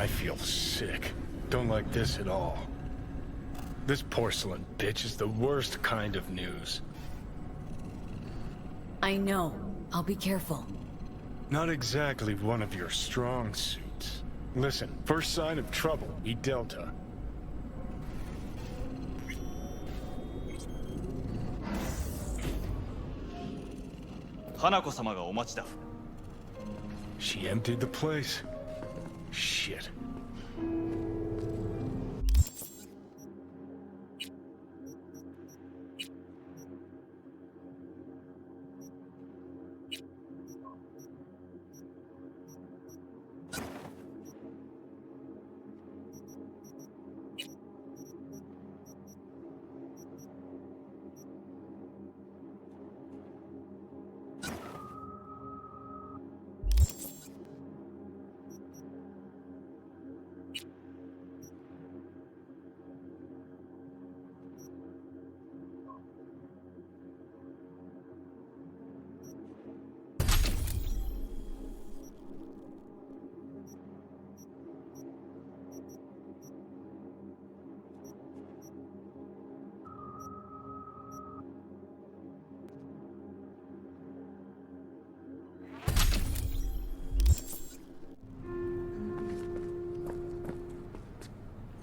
I feel sick. Don't like this at all. This porcelain bitch is the worst kind of news. I know. I'll be careful. Not exactly one of your strong suits. Listen, first sign of trouble, eat Delta. Hanako-sama ga omachi da. She emptied the place. Shit.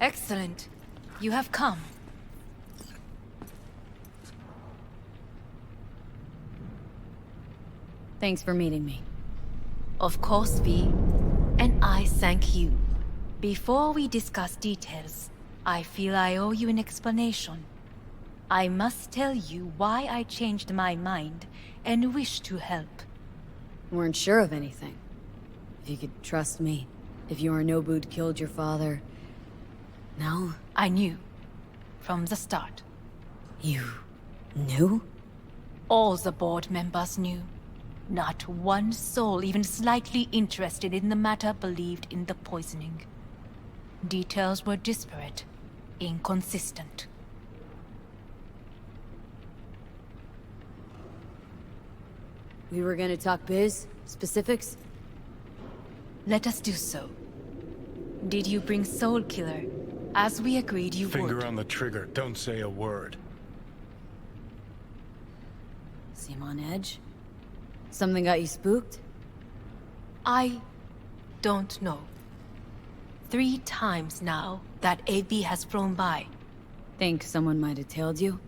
Excellent. You have come. Thanks for meeting me. Of course, V. And I thank you. Before we discuss details, I feel I owe you an explanation. I must tell you why I changed my mind and wish to help. Weren't sure of anything. If you could trust me. If Yorinobu'd killed your father... No? I knew. From the start. You... knew? All the board members knew. Not one soul even slightly interested in the matter believed in the poisoning. Details were disparate, inconsistent. We were gonna talk biz? Specifics? Let us do so. Did you bring Soul Killer, as we agreed you would? Finger on the trigger, don't say a word. Seem on edge? Something got you spooked? I don't know. 3 times now that AB has flown by. Think someone might have tailed you?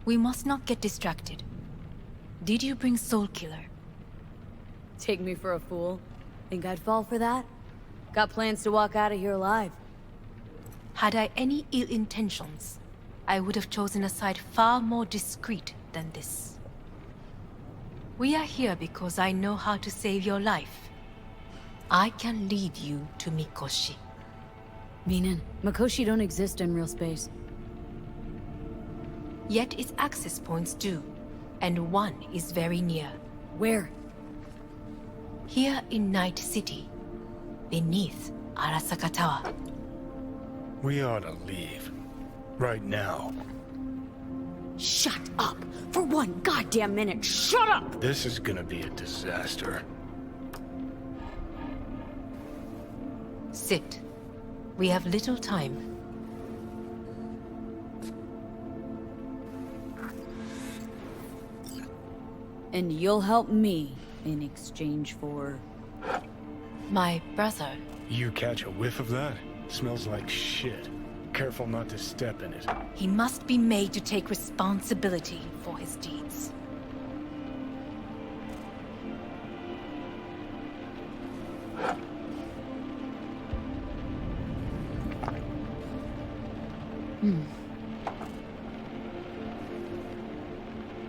We must not get distracted. Did you bring Soul Killer? Take me for a fool? Think I'd fall for that? Got plans to walk out of here alive. Had I any ill intentions, I would have chosen a side far more discreet than this. We are here because I know how to save your life. I can lead you to Mikoshi. Meaning, Mikoshi don't exist in real space. Yet its access points do, and one is very near. Where? Here in Night City, beneath Arasaka Tower. We ought to leave. Right now. Shut up! For one goddamn minute, shut up! This is gonna be a disaster. Sit. We have little time. And you'll help me in exchange for... My brother. You catch a whiff of that? Smells like shit. Careful not to step in it. He must be made to take responsibility for his deeds.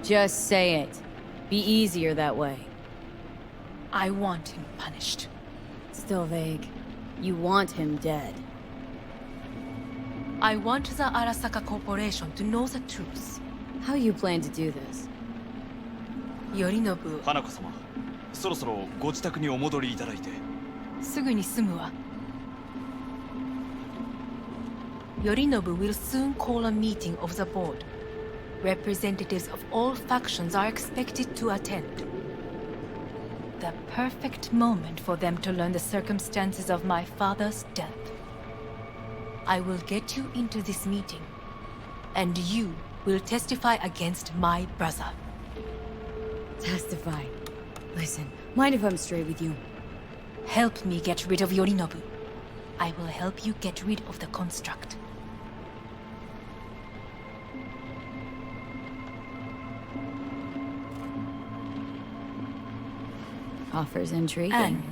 Just say it. Be easier that way. I want him punished. Still vague. You want him dead. I want the Arasaka Corporation to know the truth. How you plan to do this? Yorinobu, 花子様、そろそろご自宅にお戻りいただいて。すぐに済むわ。Yorinobu will soon call a meeting of the board. Representatives of all factions are expected to attend. The perfect moment for them to learn the circumstances of my father's death. I will get you into this meeting, and you will testify against my brother. Testify. Listen, mind if I'm straight with you? Help me get rid of Yorinobu. I will help you get rid of the construct. Offers intriguing. And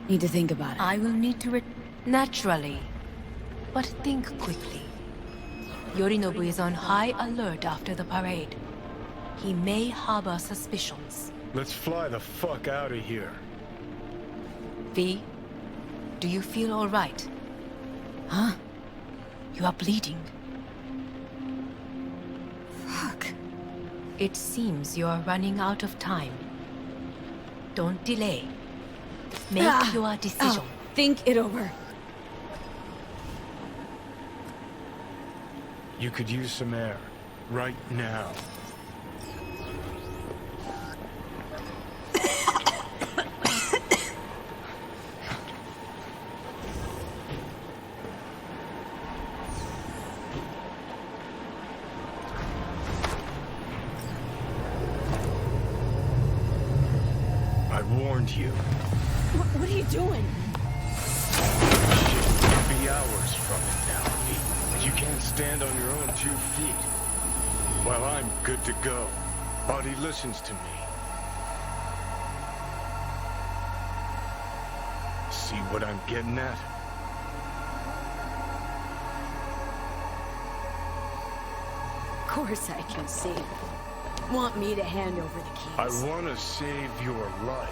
need to think about it. I will need to naturally, but think quickly. Yorinobu is on high alert after the parade. He may harbor suspicions. Let's fly the fuck out of here. V, do you feel all right? Huh? You are bleeding. Fuck. It seems you are running out of time. Don't delay. Make your decision. Think it over. You could use some air. Right now. I warned you. What are you doing? Shit, be hours from it now, but you can't stand on your own 2 feet. Well, I'm good to go. Body listens to me. See what I'm getting at? Of course I can see. Want me to hand over the keys? I want to save your life.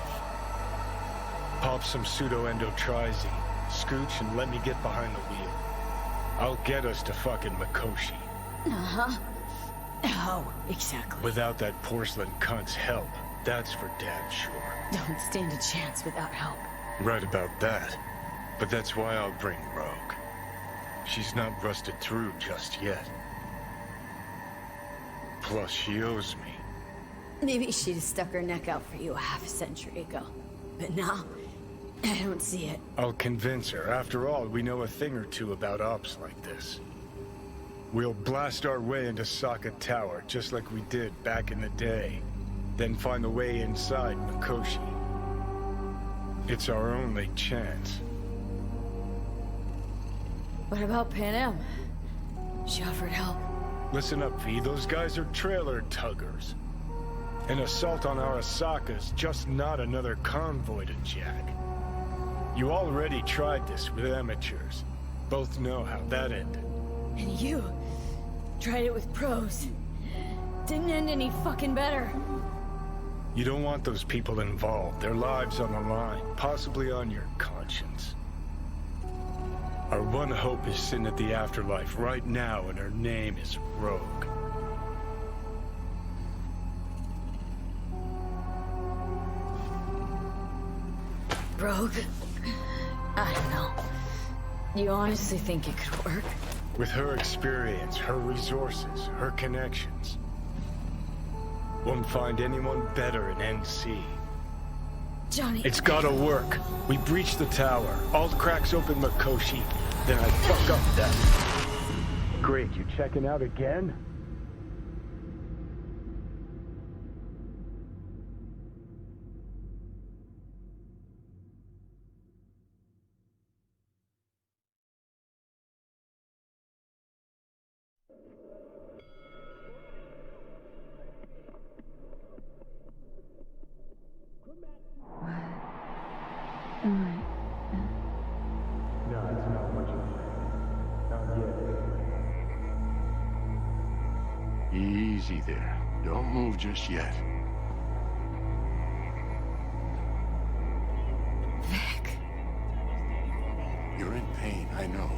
Pop some pseudo-endotrizine, scooch, and let me get behind the wheel. I'll get us to fucking Mikoshi. Uh-huh. How exactly? Without that porcelain cunt's help, that's for damn sure. Don't stand a chance without help. Right about that. But that's why I'll bring Rogue. She's not rusted through just yet. Plus, she owes me. Maybe she'd have stuck her neck out for you a half a century ago. But now, I don't see it. I'll convince her. After all, we know a thing or two about ops like this. We'll blast our way into Sokka Tower, just like we did back in the day. Then find the way inside Mikoshi. It's our only chance. What about Pan Am? She offered help. Listen up, V. Those guys are trailer tuggers. An assault on Arasaka's just not another convoy to jack. You already tried this with amateurs. Both know how that ended. And you tried it with pros. Didn't end any fucking better. You don't want those people involved. Their lives on the line, possibly on your conscience. Our one hope is sitting at the afterlife right now, and her name is Rogue. Rogue? I don't know. You honestly think it could work? With her experience, her resources, her connections. Won't find anyone better in NC. Johnny... It's gotta work. We breach the tower. Alt cracks open Mikoshi. Then I fuck up that. Great, you checking out again? No, it's not what you think. Not yet. Easy there. Don't move just yet. Vic. You're in pain, I know.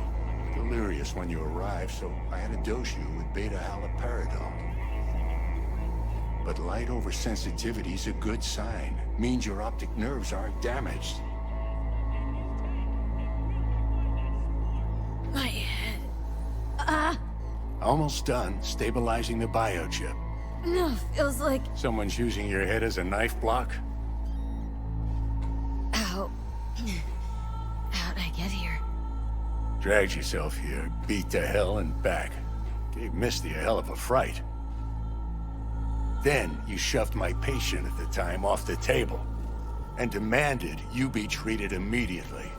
Delirious when you arrived, so I had to dose you with beta-haloperidol. But light oversensitivity's a good sign. Means your optic nerves aren't damaged. My head. Almost done stabilizing the biochip. No, feels like... Someone's using your head as a knife block? How'd I get here? Dragged yourself here, beat to hell and back. Gave Misty a hell of a fright. Then you shoved my patient at the time off the table and demanded you be treated immediately.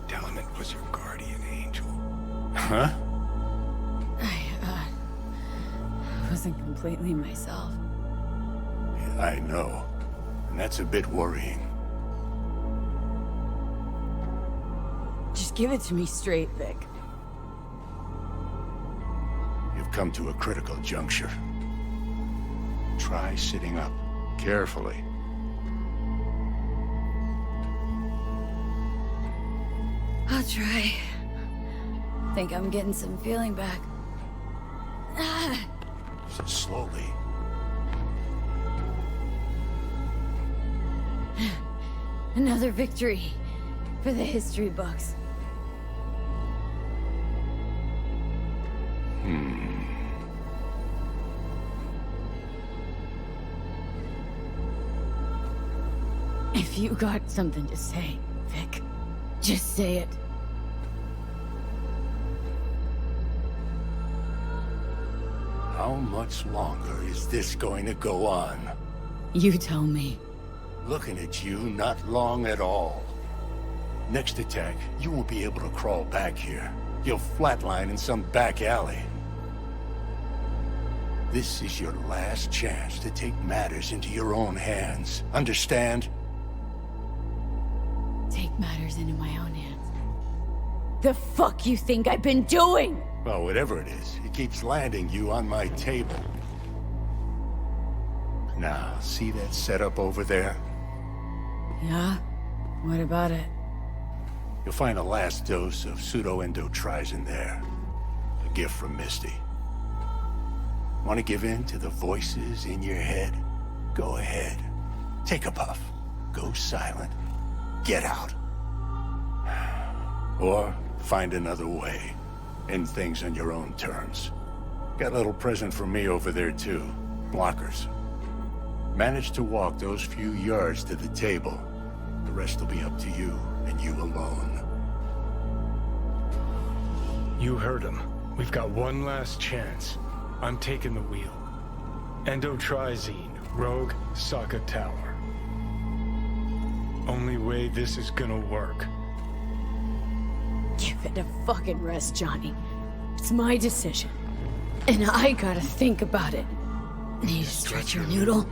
Tell him it was your guardian angel. Huh? I wasn't completely myself. Yeah, I know. And that's a bit worrying. Just give it to me straight, Vic. You've come to a critical juncture. Try sitting up, carefully. I'll try. Think I'm getting some feeling back. Slowly. Another victory for the history books. If you got something to say, Vic, just say it. How much longer is this going to go on? You tell me. Looking at you, not long at all. Next attack, you won't be able to crawl back here. You'll flatline in some back alley. This is your last chance to take matters into your own hands. Understand? Take matters into my own hands. The fuck you think I've been doing? Well, whatever it is, it keeps landing you on my table. Now, see that setup over there? Yeah? What about it? You'll find a last dose of pseudo-endotrizin there. A gift from Misty. Want to give in to the voices in your head? Go ahead. Take a puff. Go silent. Get out. Or find another way. End things on your own terms. Got a little present for me over there too. Blockers. Manage to walk those few yards to the table. The rest will be up to you, and you alone. You heard him. We've got one last chance. I'm taking the wheel. Endotrizine, Rogue, Sokka Tower. Only way this is gonna work. Give it a fucking rest, Johnny. It's my decision. And I gotta think about it. Need to stretch your noodle?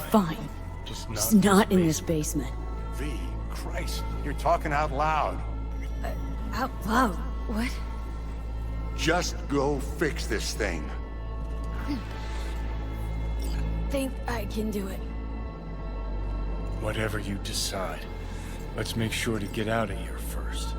Fine. Just not in this basement. V, Christ, you're talking out loud. Out loud? What? Just go fix this thing. Think I can do it. Whatever you decide. Let's make sure to get out of here first.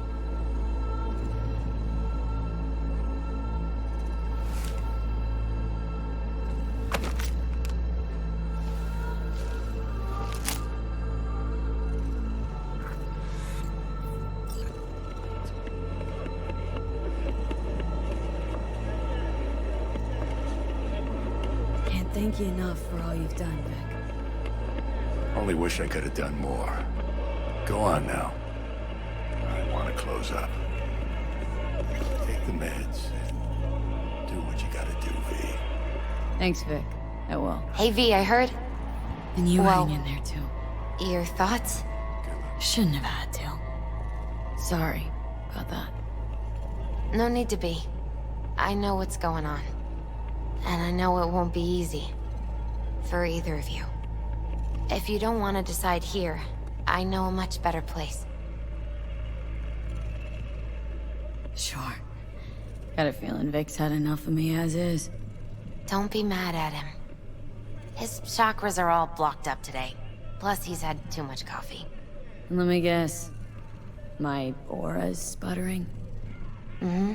Can't thank you enough for all you've done, Vic. Only wish I could have done more. Go on now. I want to close up. Take the meds. Do what you gotta do, V. Thanks, Vic. I will. Hey V, I heard. And you Well- hang in there, too. Your thoughts? Shouldn't have had to. Sorry about that. No need to be. I know what's going on. And I know it won't be easy. For either of you. If you don't want to decide here, I know a much better place. Sure. Got a feeling Vic's had enough of me as is. Don't be mad at him. His chakras are all blocked up today. Plus, he's had too much coffee. Let me guess. My aura's sputtering? Mm-hmm.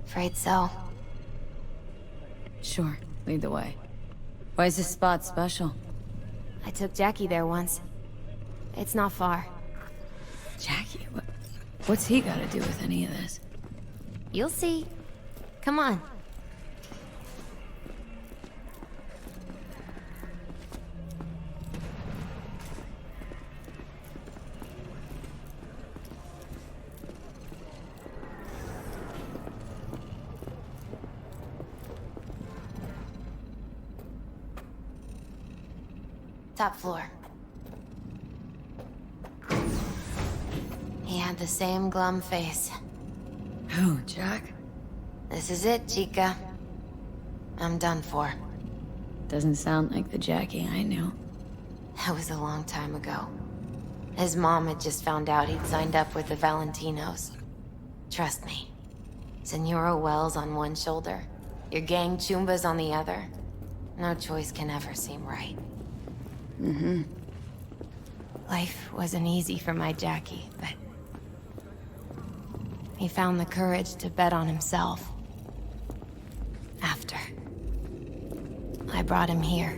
Afraid so. Sure. Lead the way. Why is this spot special? I took Jackie there once. It's not far. Jackie? What's he got to do with any of this? You'll see. Come on. Top floor. He had the same glum face. Who, Jack? This is it, Chica. I'm done for. Doesn't sound like the Jackie I knew. That was a long time ago. His mom had just found out he'd signed up with the Valentinos. Trust me. Senora Wells on one shoulder, your gang Chumbas on the other. No choice can ever seem right. Mm-hmm. Life wasn't easy for my Jackie, but... he found the courage to bet on himself. After. I brought him here.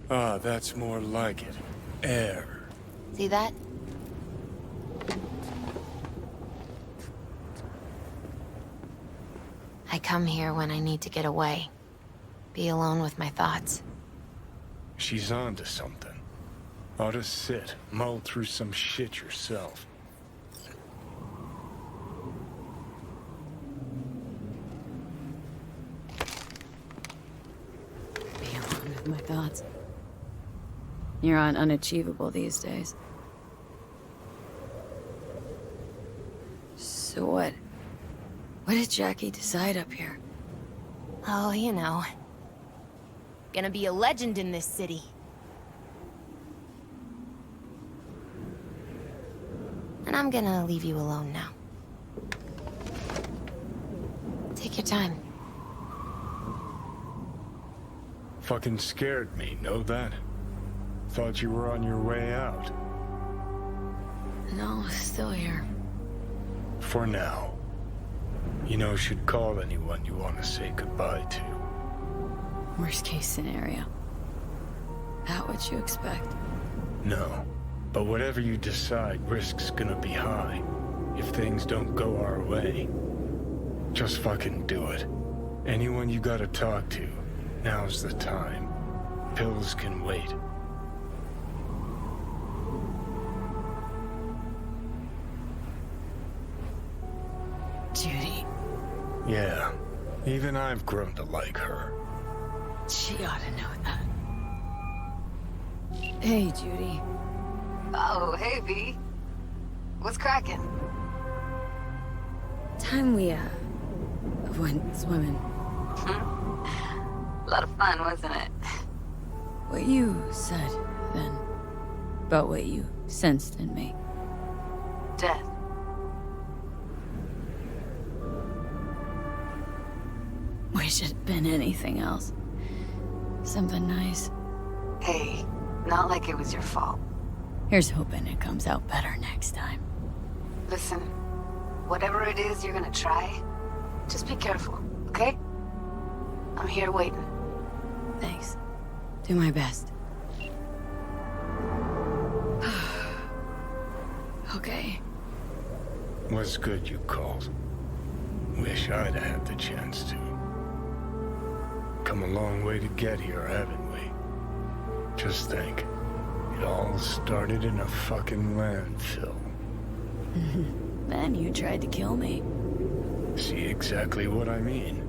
Ah, that's more like it. Air. See that? I come here when I need to get away. Be alone with my thoughts. She's on to something. Ought to sit, mull through some shit yourself. Be alone with my thoughts. You're on unachievable these days. So what? What did Jackie decide up here? Oh, you know. Gonna be a legend in this city. And I'm gonna leave you alone now. Take your time. Fucking scared me, know that? Thought you were on your way out. No, still here. For now. You know, should call anyone you want to say goodbye to. Worst case scenario. That what you expect? No. But whatever you decide, risk's gonna be high. If things don't go our way. Just fucking do it. Anyone you gotta talk to, now's the time. Pills can wait. Judy. Yeah. Even I've grown to like her. She ought to know that. Hey, Judy. Oh, hey, V. What's cracking? Time we, went swimming. A lot of fun, wasn't it? What you said, then, about what you sensed in me. Death. Wish it'd been anything else. Something nice. Hey, not like it was your fault. Here's hoping it comes out better next time. Listen, whatever it is you're gonna try, just be careful, okay? I'm here waiting. Thanks. Do my best. Okay. Was good you called. Wish I'd had the chance to. Come a long way to get here, haven't we? Just think. It all started in a fucking landfill. Then you tried to kill me. See exactly what I mean?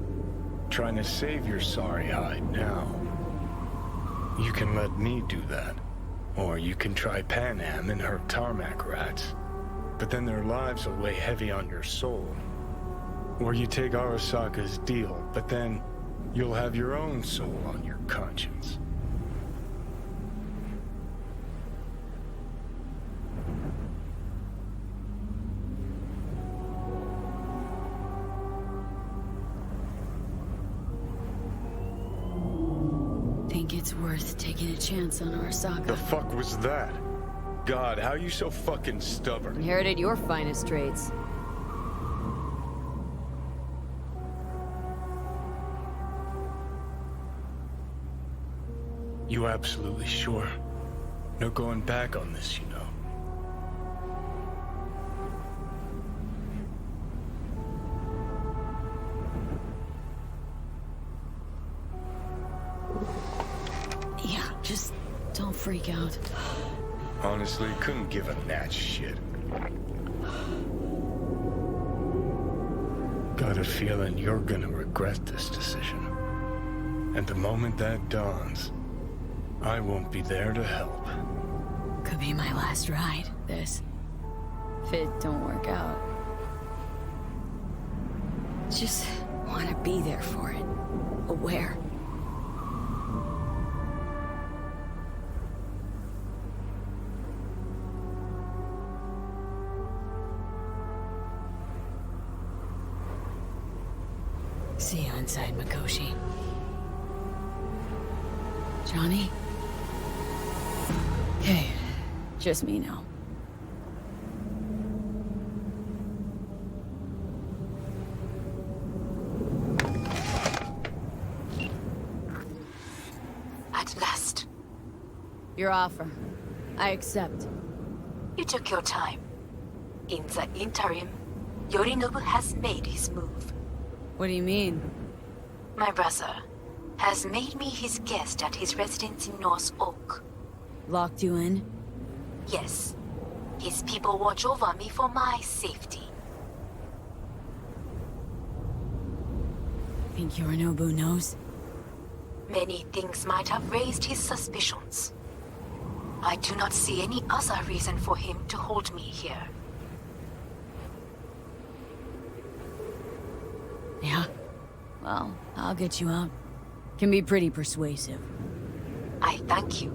Trying to save your sorry hide now. You can let me do that. Or you can try Panam and her tarmac rats. But then their lives will weigh heavy on your soul. Or you take Arasaka's deal, but then you'll have your own soul on your conscience. Think it's worth taking a chance on Arasaka. The fuck was that? God, how you so fucking stubborn? Inherited your finest traits. You absolutely sure? No going back on this, you know. Yeah, just don't freak out. Honestly, couldn't give a gnat's shit. got a feeling you're gonna regret this decision. And the moment that dawns, I won't be there to help. Could be my last ride, this. If it don't work out. Just want to be there for it. Aware. See you inside, Mikoshi. Johnny? Okay, just me now. At last. Your offer. I accept. You took your time. In the interim, Yorinobu has made his move. What do you mean? My brother has made me his guest at his residence in North Oak. Locked you in? Yes. His people watch over me for my safety. Think Yorinobu knows? Many things might have raised his suspicions. I do not see any other reason for him to hold me here. Yeah? Well, I'll get you out. Can be pretty persuasive. I thank you.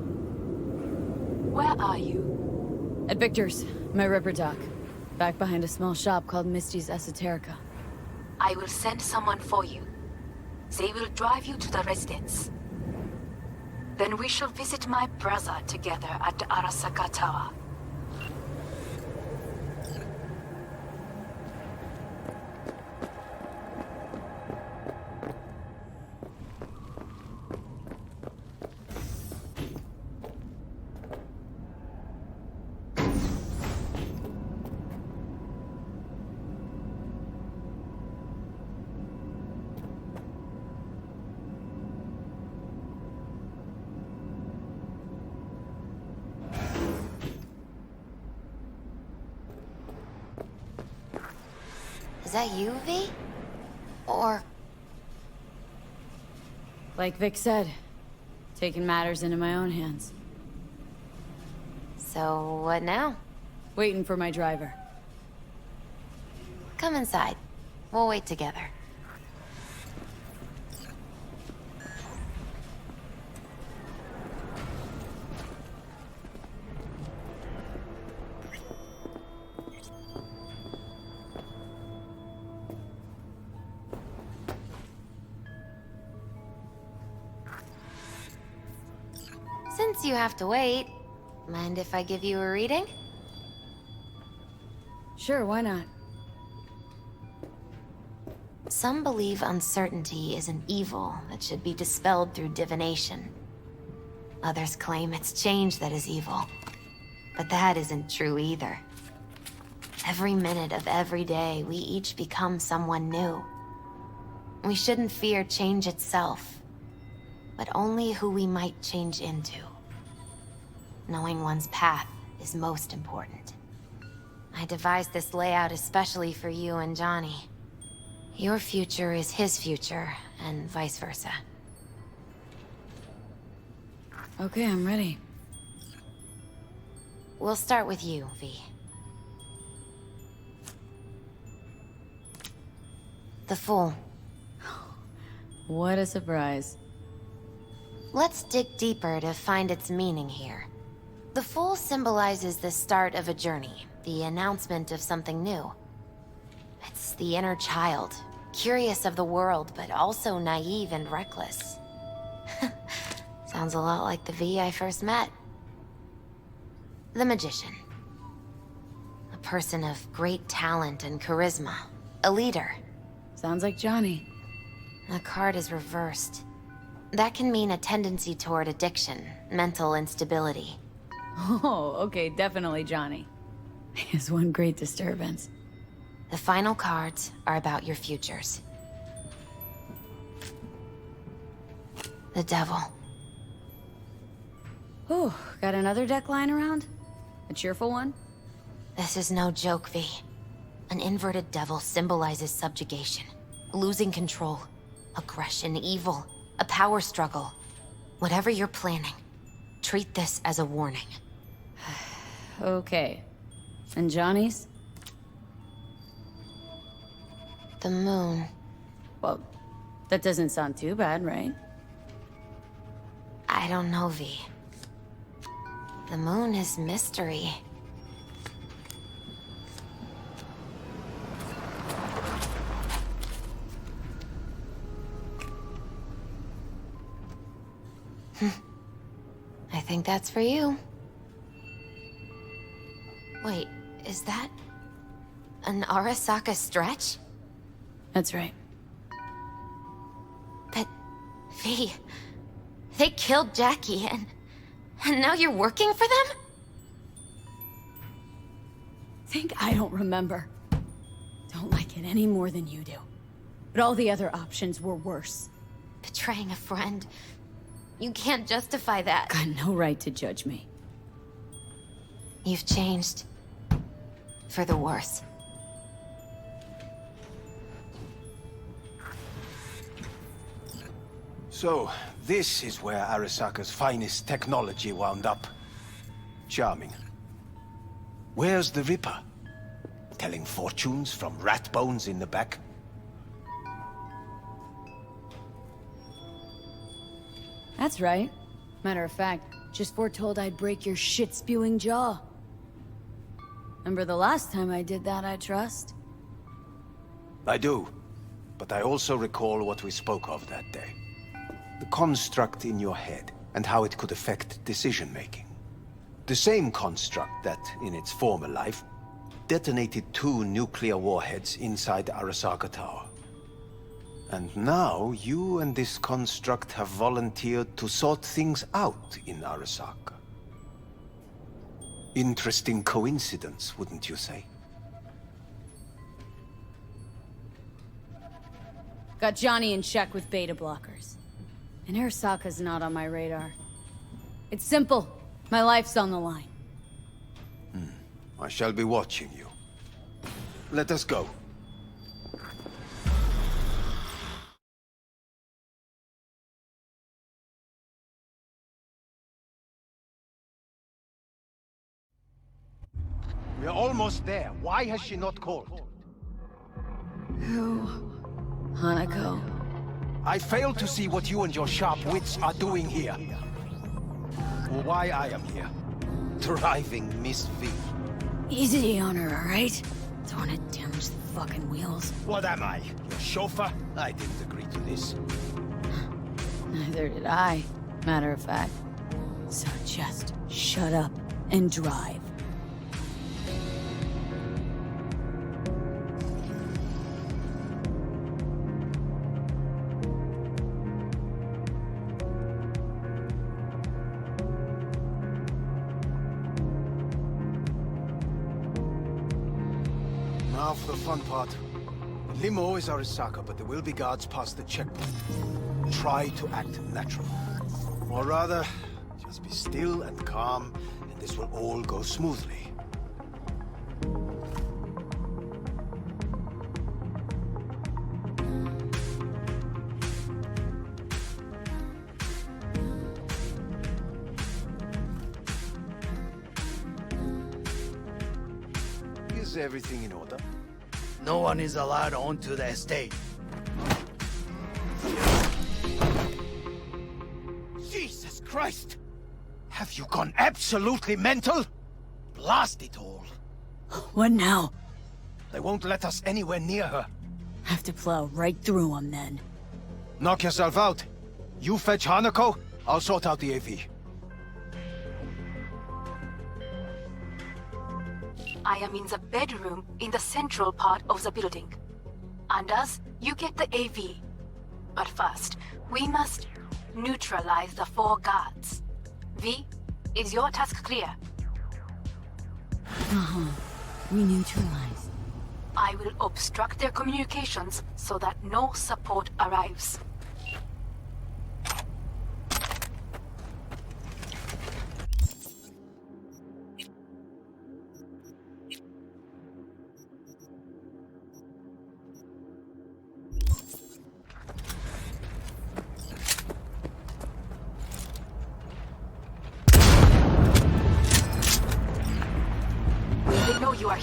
Where are you? At Victor's, my ripper dock. Back behind a small shop called Misty's Esoterica. I will send someone for you. They will drive you to the residence. Then we shall visit my brother together at the Arasaka Tower. Is that you, V? Or... Like Vic said, taking matters into my own hands. So, what now? Waiting for my driver. Come inside. We'll wait together. Since you have to wait, mind if I give you a reading? Sure, why not? Some believe uncertainty is an evil that should be dispelled through divination. Others claim it's change that is evil. But that isn't true either. Every minute of every day, we each become someone new. We shouldn't fear change itself, but only who we might change into. Knowing one's path is most important. I devised this layout especially for you and Johnny. Your future is his future, and vice versa. Okay, I'm ready. We'll start with you, V. The Fool. What a surprise. Let's dig deeper to find its meaning here. The Fool symbolizes the start of a journey, the announcement of something new. It's the inner child, curious of the world, but also naive and reckless. Sounds a lot like the V I first met. The Magician. A person of great talent and charisma. A leader. Sounds like Johnny. The card is reversed. That can mean a tendency toward addiction, mental instability. Oh, okay, definitely Johnny. Is one great disturbance. The final cards are about your futures. The Devil. Oh, got another deck lying around? A cheerful one? This is no joke, V. An inverted devil symbolizes subjugation, Losing control. Aggression, evil. A power struggle. Whatever you're planning, treat this as a warning. Okay. And Johnny's? The moon. Well, that doesn't sound too bad, right? I don't know, V. The moon is mystery. I think that's for you. Wait, is that an Arasaka stretch? That's right. But, V, they killed Jackie and now you're working for them? Think I don't remember. Don't like it any more than you do. But all the other options were worse. Betraying a friend. You can't justify that. Got no right to judge me. You've changed. For the worse. So, this is where Arasaka's finest technology wound up. Charming. Where's the Ripper? Telling fortunes from rat bones in the back? That's right. Matter of fact, just foretold I'd break your shit-spewing jaw. Remember the last time I did that, I trust? I do. But I also recall what we spoke of that day. The construct in your head, and how it could affect decision-making. The same construct that, in its former life, detonated 2 nuclear warheads inside Arasaka Tower. And now, you and this construct have volunteered to sort things out in Arasaka. Interesting coincidence, wouldn't you say? Got Johnny in check with beta blockers. And Arasaka's not on my radar. It's simple. My life's on the line. I shall be watching you. Let us go. We're almost there. Why has she not called? Who? Hanako. I fail to see what you and your sharp wits are doing here. Or why I am here. Driving Miss V. Easy on her, alright? Don't want to damage the fucking wheels. What am I? Your chauffeur? I didn't agree to this. Neither did I, matter of fact. So just shut up and drive. Now for the fun part. The limo is Arasaka, but there will be guards past the checkpoint. Try to act natural. Or rather, just be still and calm, and this will all go smoothly. Is everything in order? No one is allowed onto the estate. Jesus Christ! Have you gone absolutely mental? Blast it all. What now? They won't let us anywhere near her. Have to plow right through them then. Knock yourself out. You fetch Hanako, I'll sort out the AV. I am in the bedroom in the central part of the building. Anders, you get the AV. But first, we must neutralize the 4 guards. V, is your task clear? We neutralize. I will obstruct their communications so that no support arrives.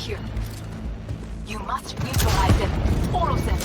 here. You must neutralize them. All of them.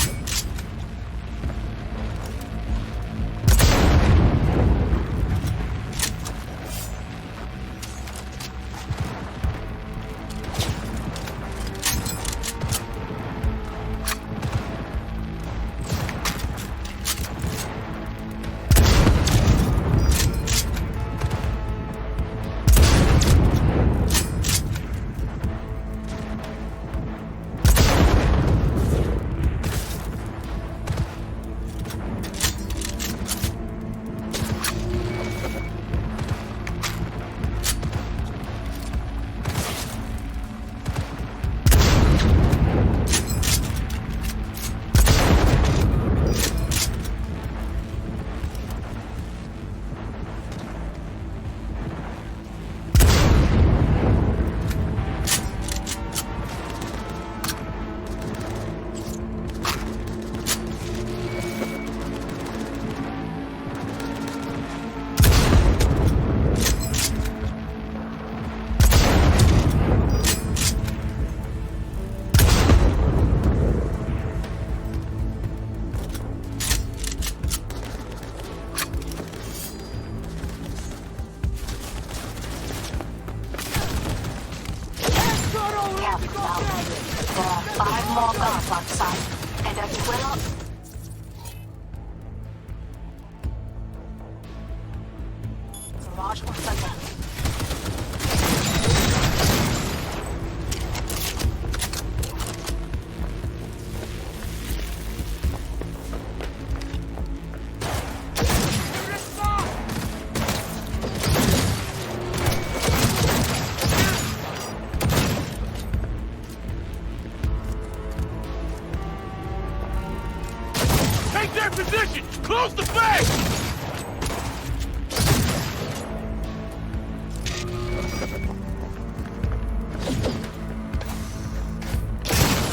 Close the face!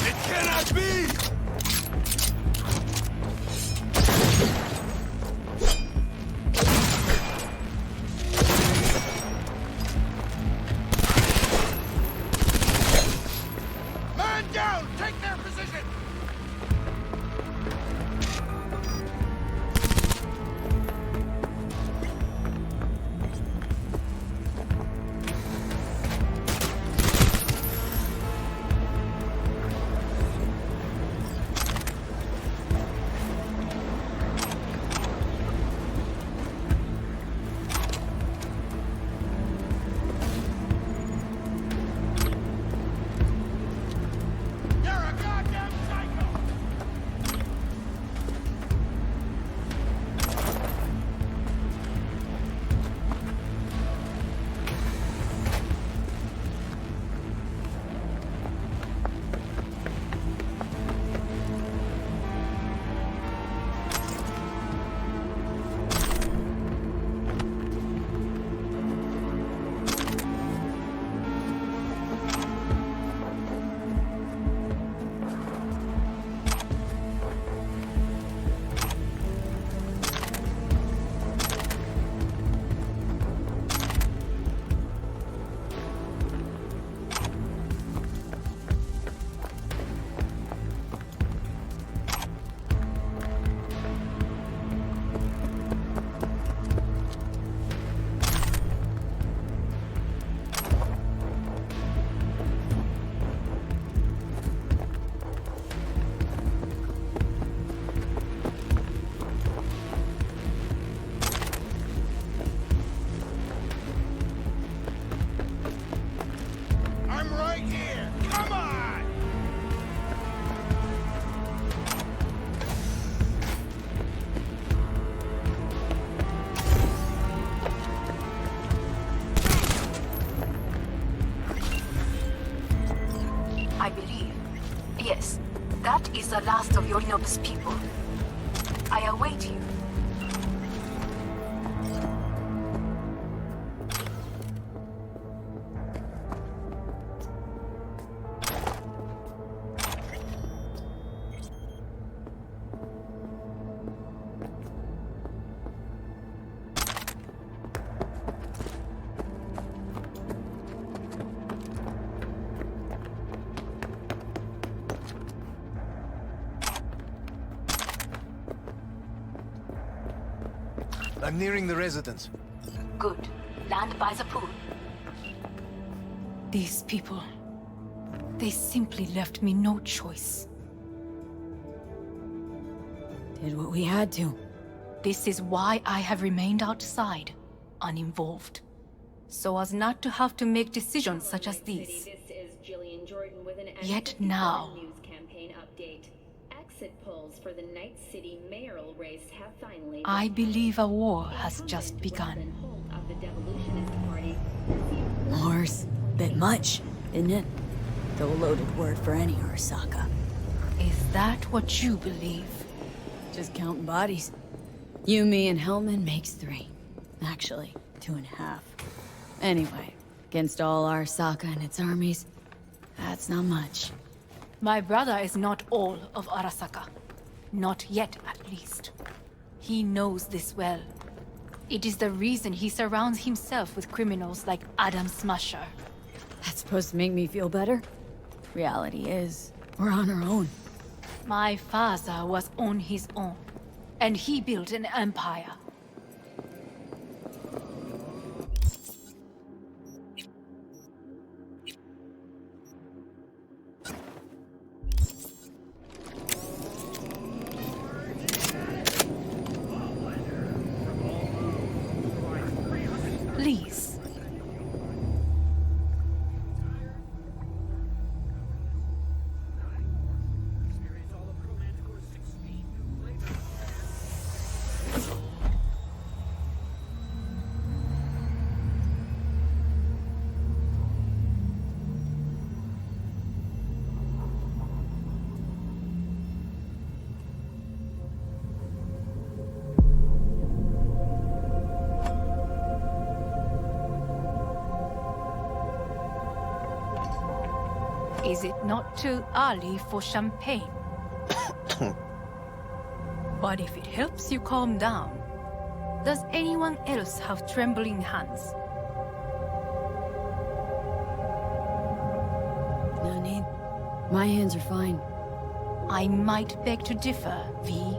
It cannot be! Man down! Take their position! I believe. Yes, that is the last of Yorinobu's people. I await you. I'm nearing the residence. Good. Land by the pool. These people... they simply left me no choice. Did what we had to. This is why I have remained outside, uninvolved. So as not to have to make decisions such as these. Yet now... News campaign update. Exit polls for the Night City mayoral race have finally... I believe a war has just begun. War's bit much, isn't it? Though a loaded word for any Arasaka. Is that what you believe? Just counting bodies. You, me, and Hellman makes 3. Actually, 2.5. Anyway, against all Arasaka and its armies, that's not much. My brother is not all of Arasaka. Not yet, at least. He knows this well. It is the reason he surrounds himself with criminals like Adam Smasher. That's supposed to make me feel better? Reality is, we're on our own. My father was on his own, and he built an empire. Please. Is it not too early for champagne? But if it helps you calm down, does anyone else have trembling hands? No need. My hands are fine. I might beg to differ, V.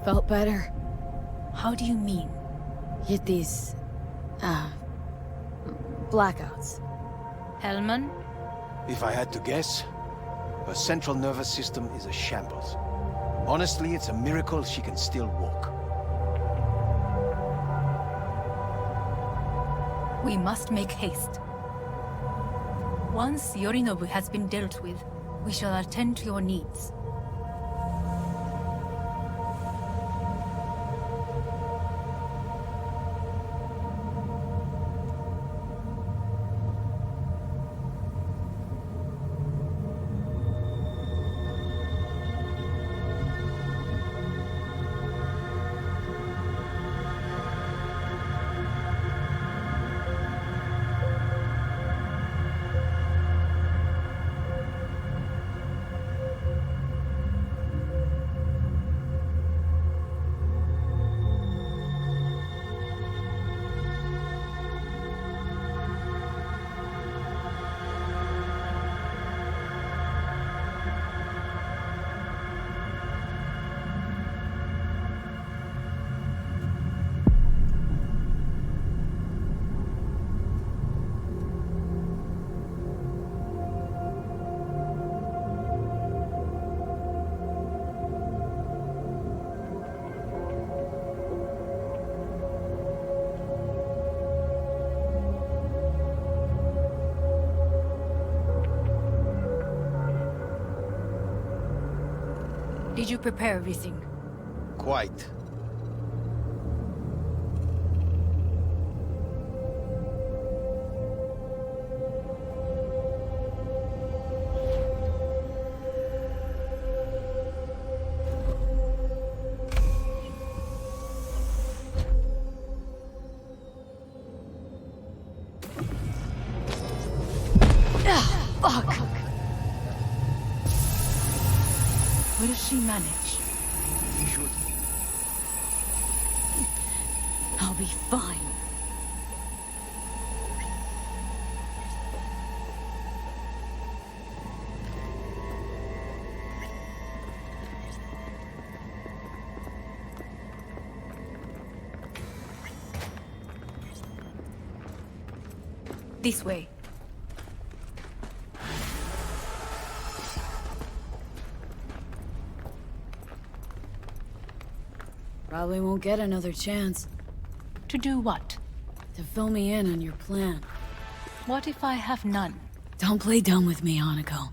Felt better. How do you mean? Get these... blackouts. Hellman? If I had to guess, her central nervous system is a shambles. Honestly, it's a miracle she can still walk. We must make haste. Once Yorinobu has been dealt with, we shall attend to your needs. Did you prepare everything? Quite. Fuck! Will she manage? You should. I'll be fine. This way. Probably won't get another chance. To do what? To fill me in on your plan. What if I have none? Don't play dumb with me, Hanako.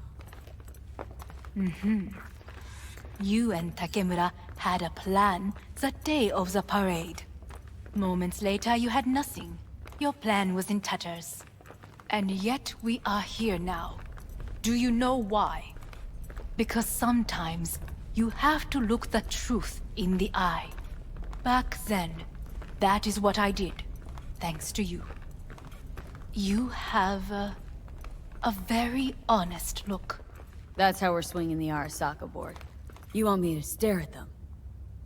You and Takemura had a plan the day of the parade. Moments later, you had nothing. Your plan was in tatters. And yet we are here now. Do you know why? Because sometimes you have to look the truth in the eye. Back then, that is what I did, thanks to you. You have a very honest look. That's how we're swinging the Arasaka board. You want me to stare at them?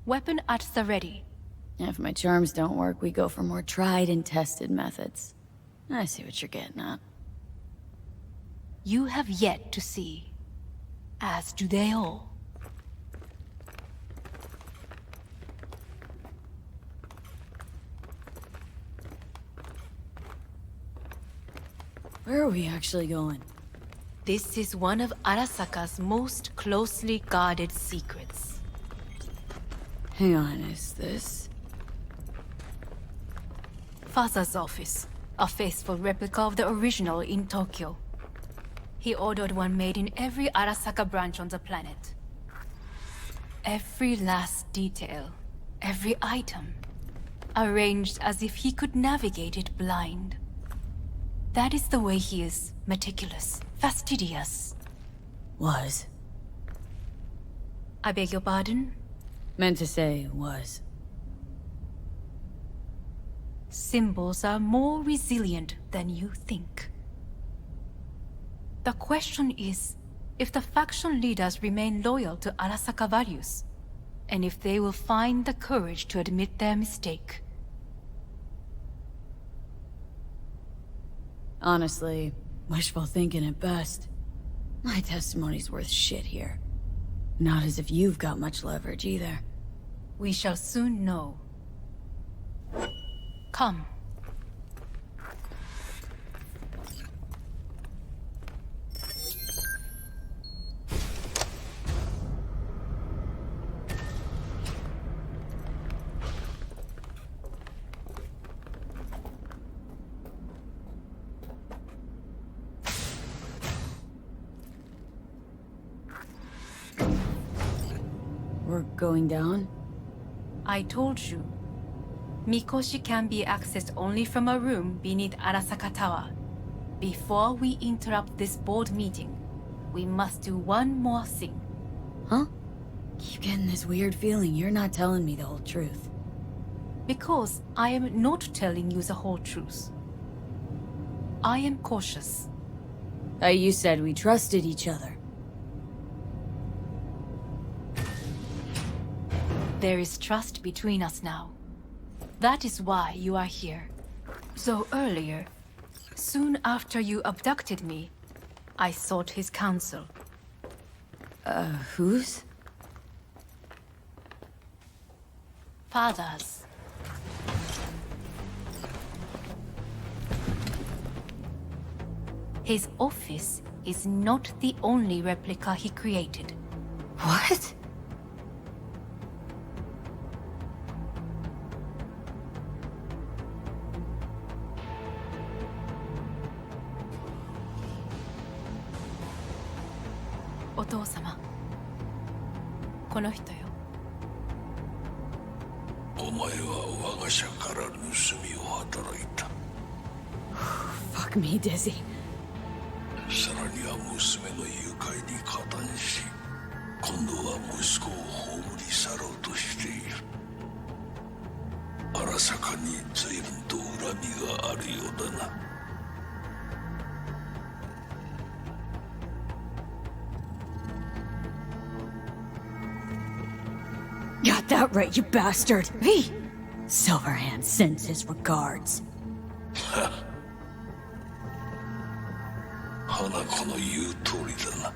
Weapon at the ready. If my charms don't work, we go for more tried and tested methods. I see what you're getting at. You have yet to see, as do they all. Where are we actually going? This is one of Arasaka's most closely guarded secrets. Hang on, is this... Father's office. A faithful replica of the original in Tokyo. He ordered one made in every Arasaka branch on the planet. Every last detail, every item, arranged as if he could navigate it blind. That is the way he is, meticulous, fastidious. Was. I beg your pardon? Meant to say was. Symbols are more resilient than you think. The question is, if the faction leaders remain loyal to Arasaka values, and if they will find the courage to admit their mistake. Honestly, wishful thinking at best. My testimony's worth shit here. Not as if you've got much leverage either. We shall soon know. Come. We're going down? I told you. Mikoshi can be accessed only from a room beneath Arasaka Tower. Before we interrupt this board meeting, we must do one more thing. Huh? Keep getting this weird feeling you're not telling me the whole truth. Because I am not telling you the whole truth. I am cautious. You said we trusted each other. There is trust between us now. That is why you are here. So earlier, soon after you abducted me, I sought his counsel. Whose? Father's. His office is not the only replica he created. What? Otou-sama. この人よ。お前は我が社から盗みを働いた。Fuck me, Dizzy. さらには娘の誘拐に加担し、今度は息子を葬り去ろうとしている。荒坂に随分と恨みがあるようだな。Got that right, you bastard! Me! Silverhand sends his regards. 花子の言う通りだな。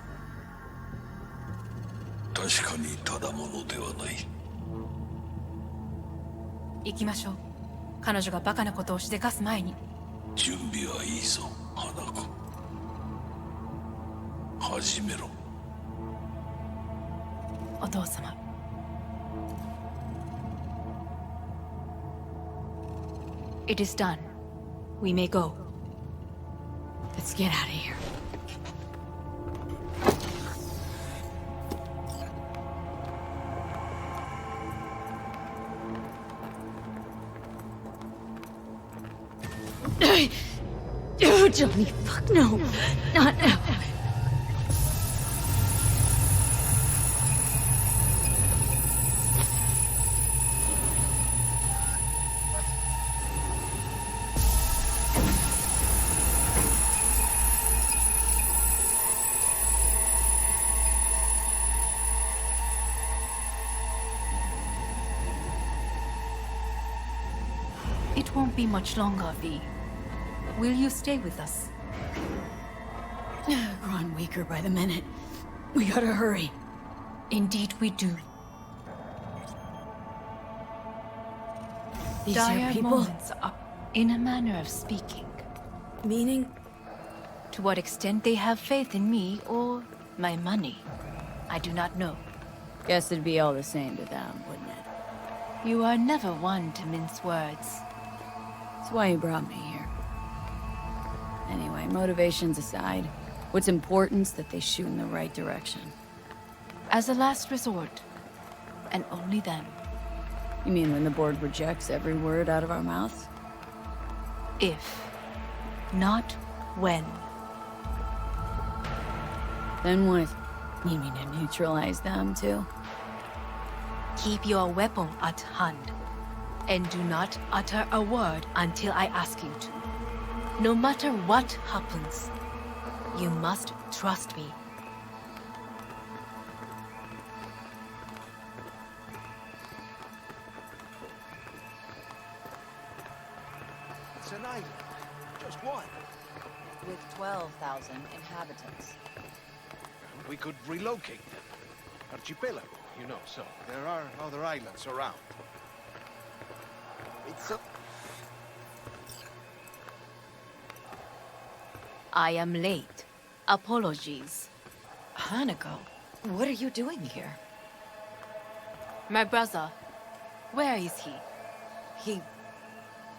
確かにただものではない。行きましょう。彼女がバカなことをしでかす前に。準備はいいぞ。花子。始めろ。お父様。It is done. We may go. Let's get out of here. Oh, Johnny, fuck no. Not now. It won't be much longer, V. Will you stay with us? Growing weaker by the minute. We gotta hurry. Indeed we do. These are Dire people? moments are, in a manner of speaking. Meaning? To what extent they have faith in me or my money, I do not know. Guess it'd be all the same to them, wouldn't it? You are never one to mince words. That's why you brought me here. Anyway, motivations aside, what's important's that they shoot in the right direction. As a last resort, and only then. You mean when the board rejects every word out of our mouths? If, not when. Then what? You mean to neutralize them, too? Keep your weapon at hand, and do not utter a word until I ask you to. No matter what happens, you must trust me. It's an island. Just one. With 12,000 inhabitants. We could relocate them. Archipelago, you know, so there are other islands around. It's a... I am late. Apologies. Hanako, what are you doing here? My brother, where is he? He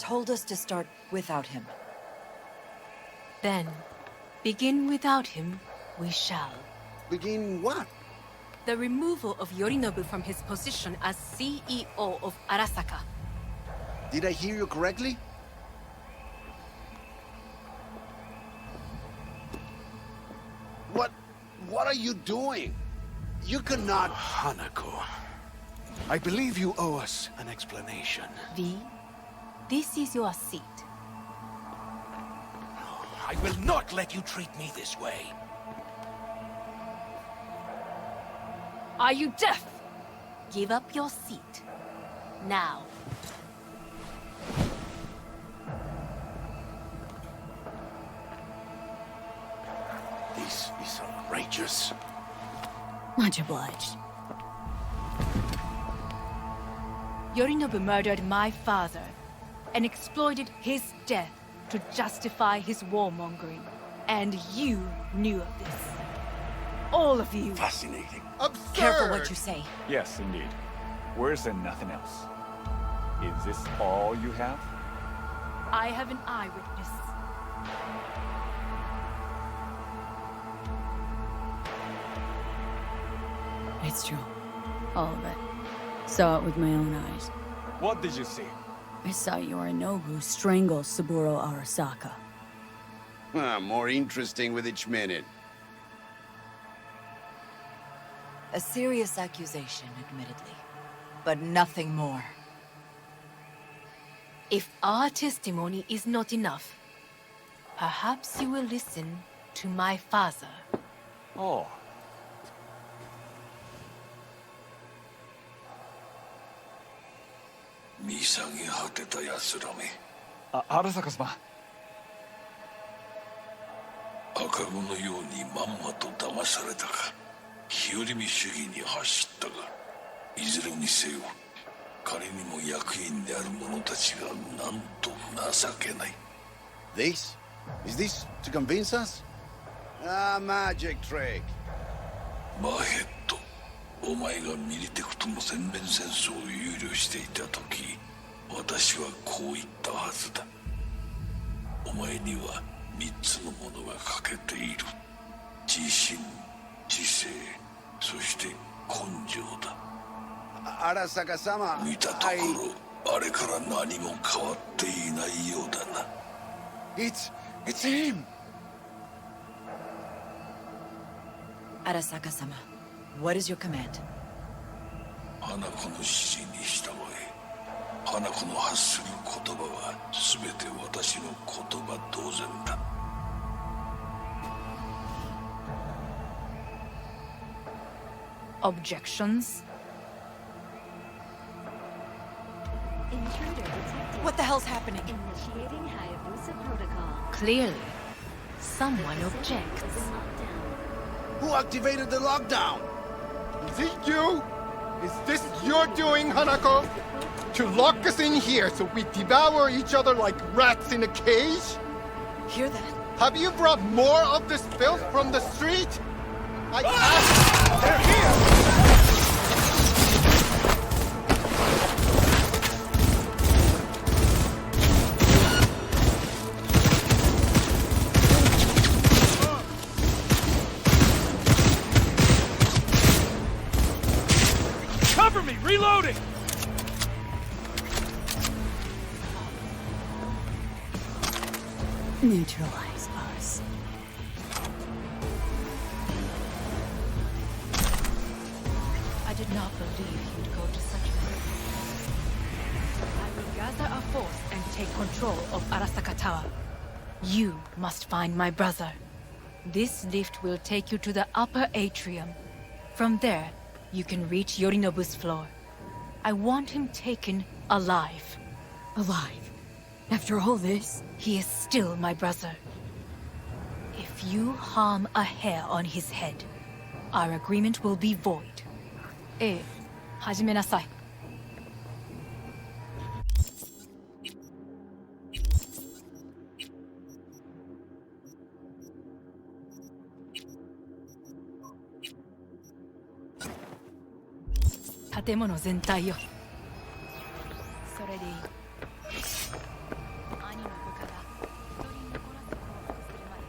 told us to start without him. Then, begin without him, we shall. Begin what? The removal of Yorinobu from his position as CEO of Arasaka. Did I hear you correctly? What are you doing? You cannot... Hanako, I believe you owe us an explanation. V, this is your seat. I will not let you treat me this way. Are you deaf? Give up your seat. Now. This is outrageous. Much obliged. Yorinobu murdered my father and exploited his death to justify his warmongering. And you knew of this. All of you. Fascinating. Absurd! Careful what you say. Yes, indeed. Worse than nothing else. Is this all you have? I have an eyewitness. It's true. All of it. Saw it with my own eyes. What did you see? I saw Yorinobu strangle Saburo Arasaka. More interesting with each minute. A serious accusation, admittedly. But nothing more. If our testimony is not enough, perhaps you will listen to my father. Oh. Arasaka様。赤子のようにまんまと騙されたか。日和見主義に走ったが、いずれにせよ、彼にも役員である者たちがなんと情けない。This? Is this to convince us? Ah, magic trick. マーヘッド、お前がミリテクとの全面戦争を憂慮していた時、私はこう言ったはずだ。お前には3つのものが欠けている。自信、知性、そして根性だ。Arasaka-sama, 見たところ、あれから何も変わっていないようだな。It's him! Arasaka-sama, what is your command? 花子の指示に従え。花子の発する言葉は全て私の言葉同然だ。Objections? What the hell's happening? Initiating Hayabusa protocol. Clearly, someone objects. Who activated the lockdown? Is it you? Is this your doing, Hanako? To lock us in here so we devour each other like rats in a cage? Hear that? Have you brought more of this filth from the street? I asked... They're here! Cover me! Reloading! Neutralize us. I did not believe you'd go to such lengths. I will gather our force and take control of Arasaka Tower. You must find my brother. This lift will take you to the upper atrium. From there, you can reach Yorinobu's floor. I want him taken alive. Alive? After all this? He is still my brother. If you harm a hair on his head, our agreement will be void. 始めなさい。建物全体よ。それでいい。兄の部下が一人残らず降伏するまで。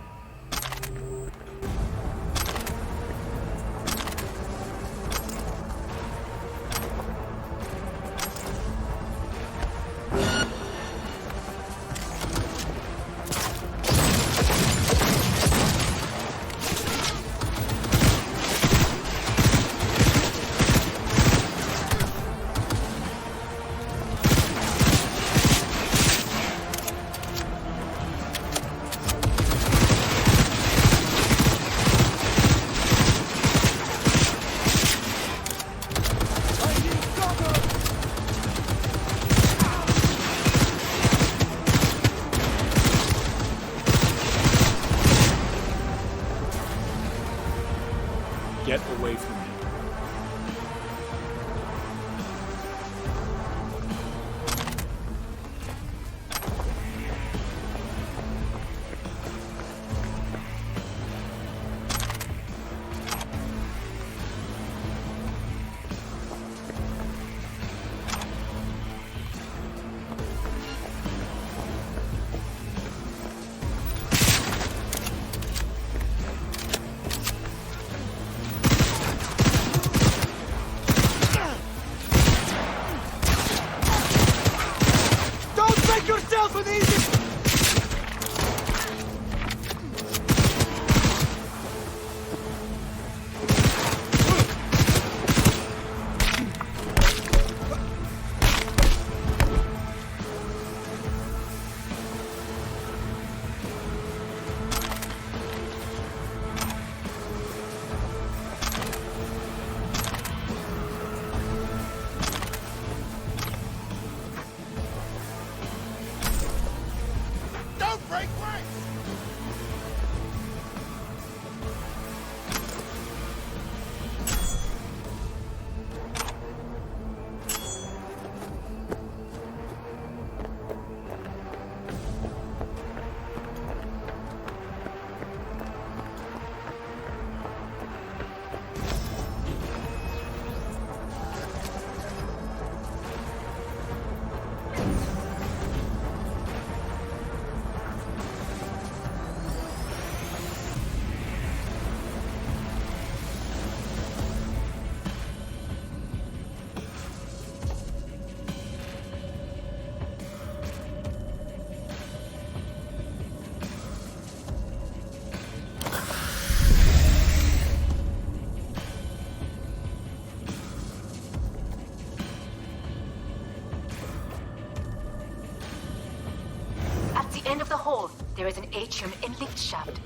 the end of the hall, there is an atrium and lift shaft.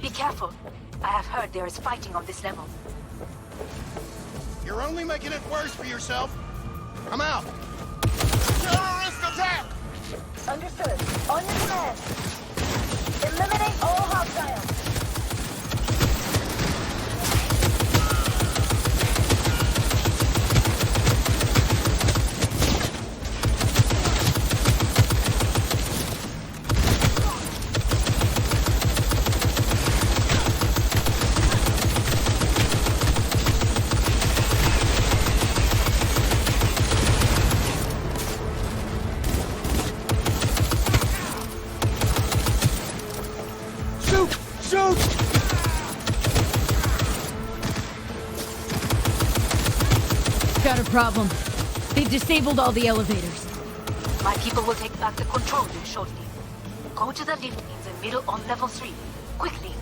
Be careful. I have heard there is fighting on this level. You're only making it worse for yourself. Come out. Terrorist attack! Understood. On your command. Eliminate all hostiles. Got a problem. They've disabled all the elevators. My people will take back the control room shortly. Go to the lift in the middle on level 3. Quickly.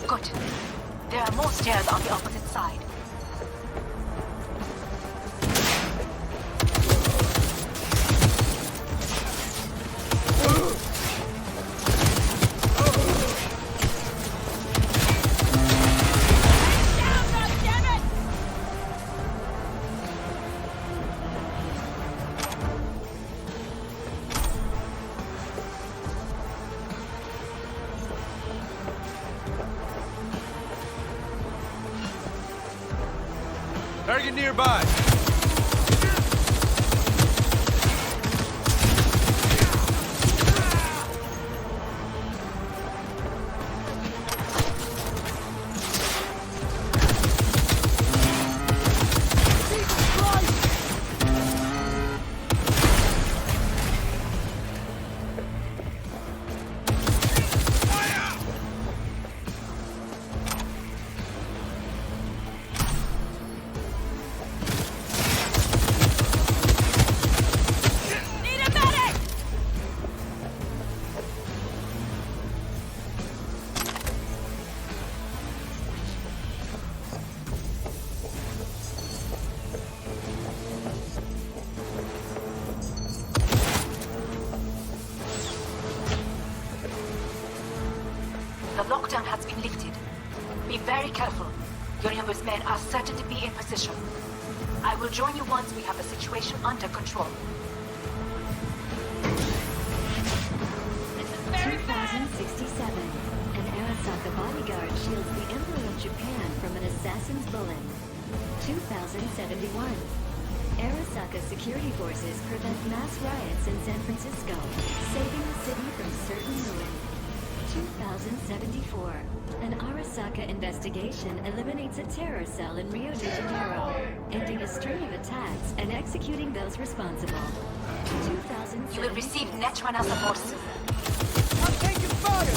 Good. There are more stairs on the opposite side. Target nearby. The lockdown has been lifted. Be very careful. Your numbers men are certain to be in position. I will join you once we have the situation under control. This is very 2067. An Arasaka bodyguard shields the Emperor of Japan from an assassin's bullet. 2071. Arasaka security forces prevent mass riots in San Francisco, saving the city from certain ruin. 2074. An Arasaka investigation eliminates a terror cell in Rio de Janeiro, ending a string of attacks and executing those responsible. 2000. You will receive net runner support soon. I'm taking fire!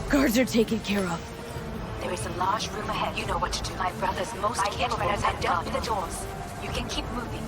Guards are taken care of. There is a large room ahead. You know what to do. My brother's most capable and down the doors. You can keep moving.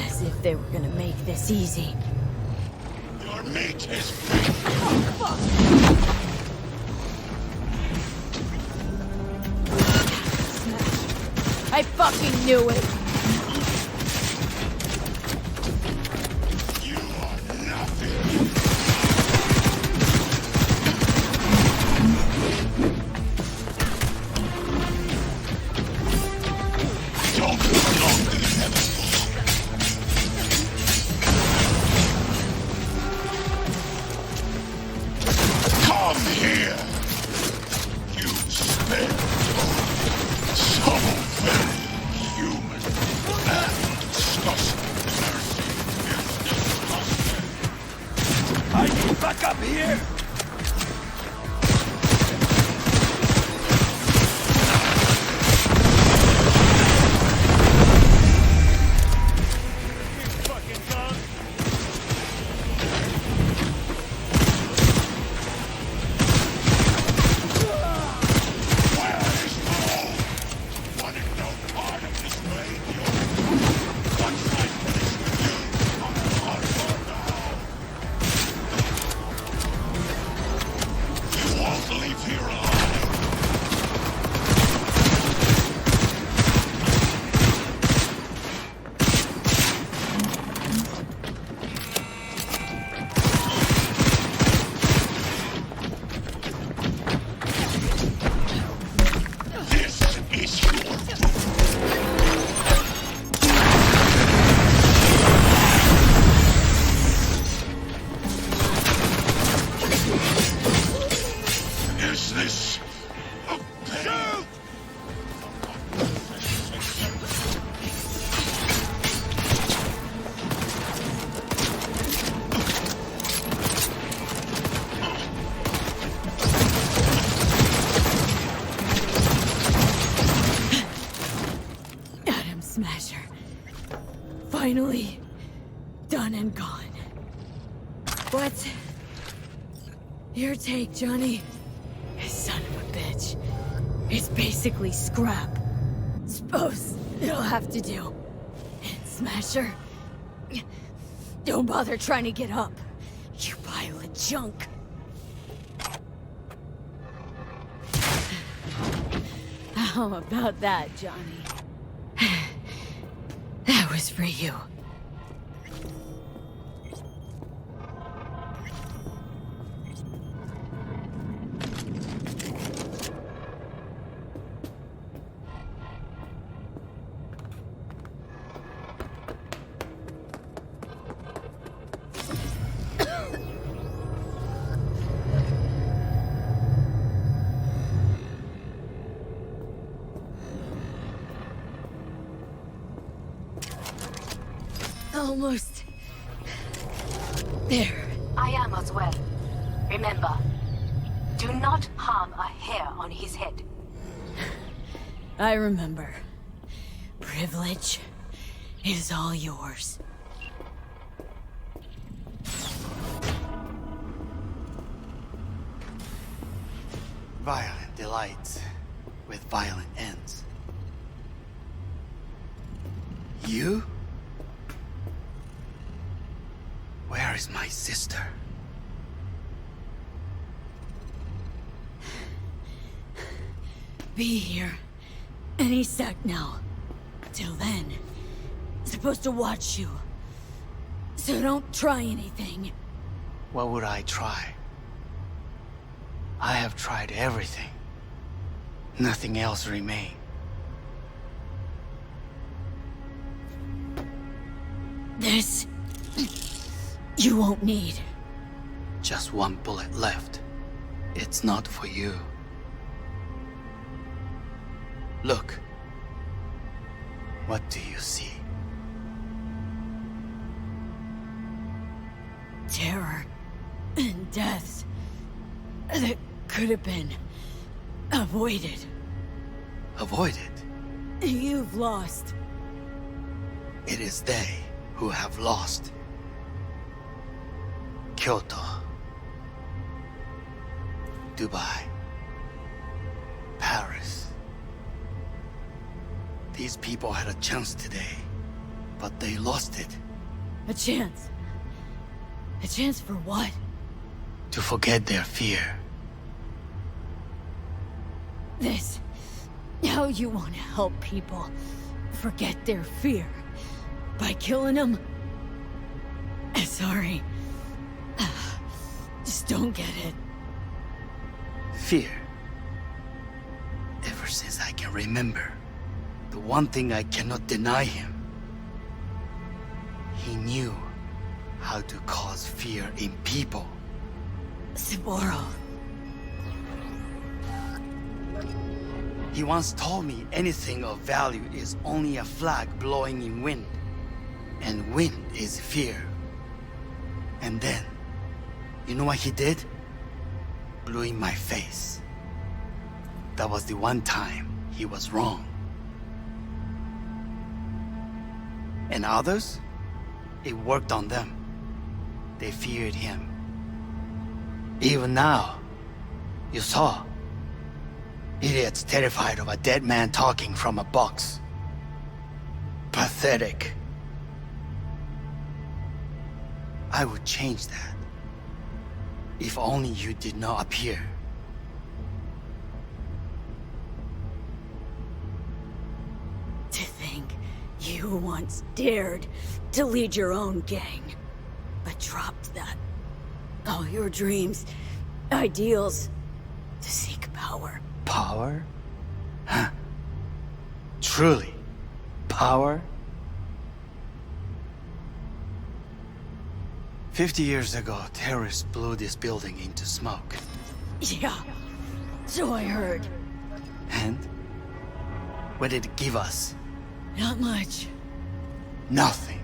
As if they were gonna make this easy. Your mate is I fucking knew it! You are nothing. I need backup here! Smasher. Finally, done and gone. What? Your take, Johnny? Son of a bitch. It's basically scrap. Suppose it'll have to do. And Smasher, don't bother trying to get up. You pile of junk. How about that, Johnny? That was for you. Almost there. I am as well. Remember, do not harm a hair on his head. I remember. Privilege is all yours. Violent delights with violent ends. You? Where is my sister? Be here any sec now. Till then, supposed to watch you. So don't try anything. What would I try? I have tried everything. Nothing else remains. This... you won't need. Just one bullet left. It's not for you. Look. What do you see? Terror and deaths that could have been avoided. Avoided? You've lost. It is they who have lost. Kyoto, Dubai, Paris. These people had a chance today, but they lost it. A chance? A chance for what? To forget their fear. This... how you want to help people forget their fear? By killing them? Sorry. Just don't get it. Fear. Ever since I can remember, the one thing I cannot deny him. He knew how to cause fear in people. Saburo. He once told me anything of value is only a flag blowing in wind. And wind is fear. And then, You know what he did? Blew in my face. That was the one time he was wrong. And others? It worked on them. They feared him. Even now, you saw. Idiots terrified of a dead man talking from a box. Pathetic. I would change that. If only you did not appear. To think you once dared to lead your own gang, but dropped that. All your dreams, ideals, to seek power. Power? Huh. Truly, power? 50 years ago, terrorists blew this building into smoke. Yeah, so I heard. And? What did it give us? Not much. Nothing.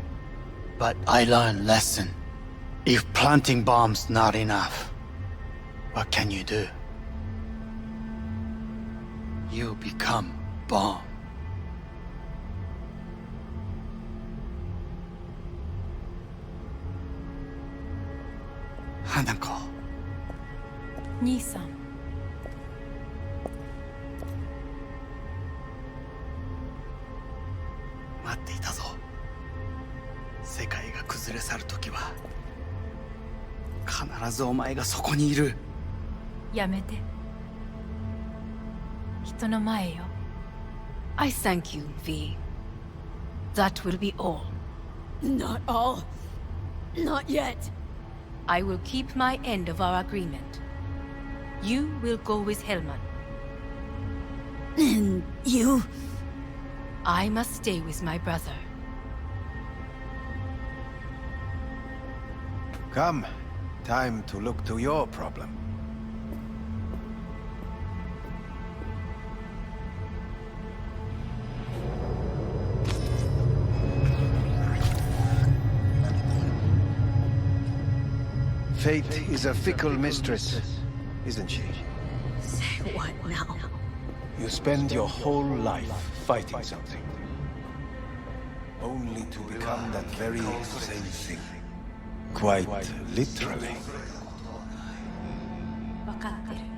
But I learned lesson. If planting bombs not enough, what can you do? You become bomb. Hanako. 兄さん。待っていたぞ。世界が崩れ去る時は必ずお前がそこにいる。やめて。人の前よ。I thank you, V. That will be all. Not all. Not yet. I will keep my end of our agreement. You will go with Hellman. And you? I must stay with my brother. Come. Time to look to your problem. Fate is a fickle mistress, isn't she? Say what now? You spend your whole life fighting something, only to become that very same thing. Quite literally. 分かってる。